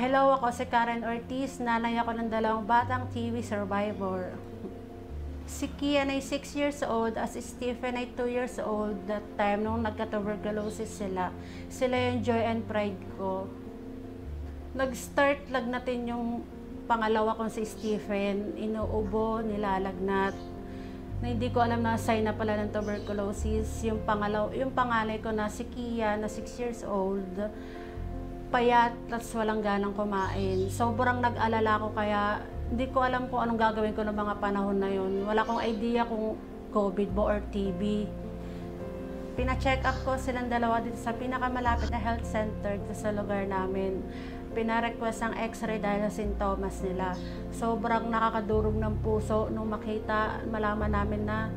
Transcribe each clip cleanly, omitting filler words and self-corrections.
Hello, ako si Karen Ortiz, nanay ako ng dalawang batang TV survivor. Si Kian ay 6 years old, as Stephen ay 2 years old that time nung nagka-tuberculosis sila. Sila yung joy and pride ko. Nag-start lagnatin yung pangalawa kong si Stephen, inuubo, nilalagnat. Na hindi ko alam na sign na pala ng tuberculosis. Yung panganay ko na si Kian na 6 years old, payat, tas walang ganang kumain. Sobrang nag-alala ko kaya hindi ko alam kung anong gagawin ko ng mga panahon na yun. Wala akong idea kung COVID ba or TB. Pina-check up ko silang dalawa dito sa pinakamalapit na health center dito sa lugar namin. Pina-request ang x-ray dahil sa sintomas nila. Sobrang nakakadurog ng puso nung malaman namin na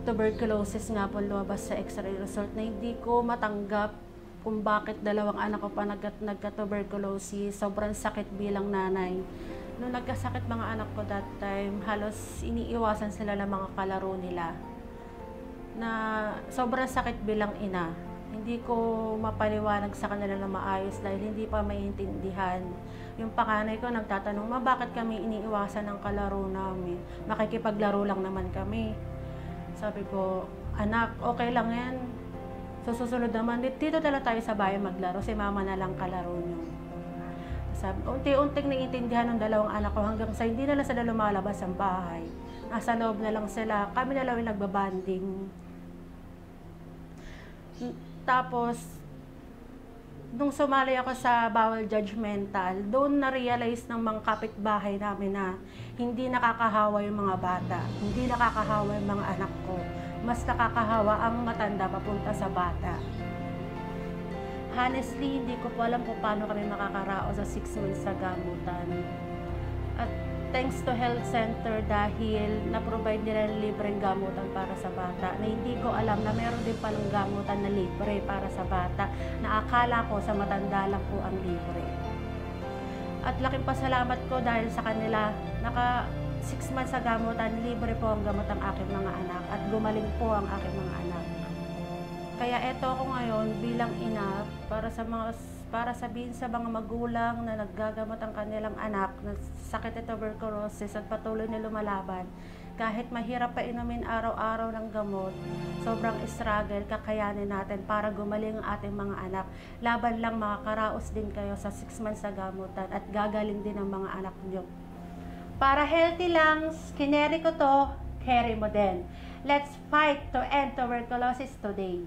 tuberculosis nga po lumabas sa x-ray result na hindi ko matanggap kung bakit dalawang anak ko pa nagka-tuberculosis. Sobrang sakit bilang nanay. Nung nagkasakit mga anak ko that time, halos iniiwasan sila ng mga kalaro nila. Na sobrang sakit bilang ina. Hindi ko mapaliwanag sa kanila na maayos dahil hindi pa maintindihan. Yung panganay ko nagtatanong, bakit kami iniiwasan ng kalaro namin? Makikipaglaro lang naman kami. Sabi ko, anak, okay lang yan. So, susunod naman, dito talaga tayo sa bahay maglaro. Si mama na lang kalaro nyo. Sabi, unti-unting naiintindihan ng dalawang anak ko hanggang sa hindi na lang sila lumalabas ang bahay. Nasa loob na lang sila. Kami na lang yung nagbabanding. Tapos, nung sumali ako sa bawal judgmental, doon na-realize ng mga kapitbahay namin na hindi nakakahawa yung mga bata. Hindi nakakahawa yung mga anak ko. Mas nakakahawa ang matanda papunta sa bata. Honestly, hindi ko po alam kung paano kami makakaraos sa 6 months sa gamutan. At thanks to health center dahil na-provide nila ng libreng gamutan para sa bata na hindi ko alam na meron din palang gamutan na libre para sa bata na akala ko sa matanda lang po ang libre. At laking pasalamat ko dahil sa kanila, 6 months sa gamutan, libre po ang gamot ang aking mga anak at gumaling po ang aking mga anak. Kaya eto ako ngayon bilang ina para sabihin sa mga magulang na naggagamot ang kanilang anak na sakit at tuberculosis at patuloy na lumalaban. Kahit mahirap pa inumin araw-araw ng gamot, sobrang struggle, kakayanin natin para gumaling ang ating mga anak. Laban lang, makakaraos din kayo sa 6 months sa gamutan at gagaling din ang mga anak niyo. Para healthy lang, kineri ko to, carry mo din. Let's fight to end tuberculosis today.